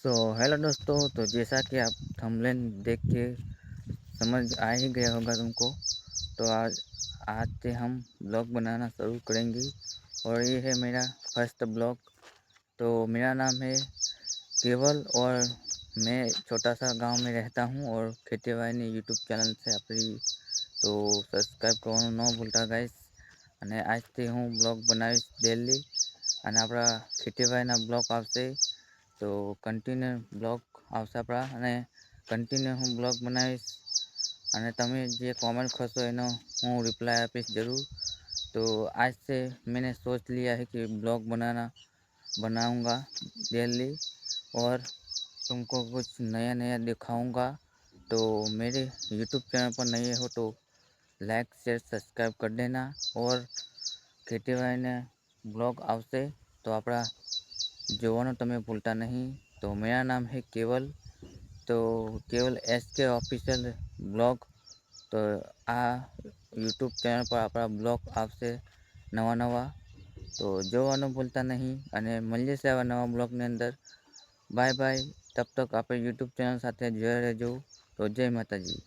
So hello दोस्तों। तो जैसा कि आप थंबनेल देख के समझ आ ही गया होगा तुमको। तो आज से हम ब्लॉग बनाना शुरू करेंगे और ये है मेरा फर्स्ट ब्लॉग। तो मेरा नाम है केवल और मैं छोटा सा गांव में रहता हूं और ખેતીવાડીની यूट्यूब ચેનલ છે આપણી। તો સબસ્ક્રાઈબ કરવાનું ન ભૂલતા ગાઈસ। અને આજથી હું બ્લોગ બનાવીશ ડેલી અને આપણા ખેતીવાડીના બ્લોગ આવશે। તો કન્ટિન્યુ બ્લોગ આવશે આપણા અને કન્ટિન્યુ હું બ્લોગ બનાવીશ અને તમે જે कमेंट करशो एनो हूँ रिप्लाई आपीश ज़रूर। तो आज से मैंने सोच लिया है कि ब्लॉग बनाऊंगा डेली और तुमको कुछ नया नया दिखाऊंगा। तो मेरे यूट्यूब चैनल पर नए हो तो लाइक शेयर सब्सक्राइब कर देना और ખેતીવાડીને બ્લોગ આવશે તો આપણા જોવાનું તમે ભૂલતા નહીં। तो मेरा नाम है केवल। तो केवल SK ऑफिशियल ब्लॉग। तो आ यूट्यूब चैनल पर આપણા બ્લોગ આવશે નવા નવા। તો જોવાનું ભૂલતા નહીં અને મળીએ છે આવા નવા બ્લોગની અંદર। Bye bye. તબ તક આપણે यूट्यूब ચેનલ સાથે જોડે રહેજો। તો જય માતાજી।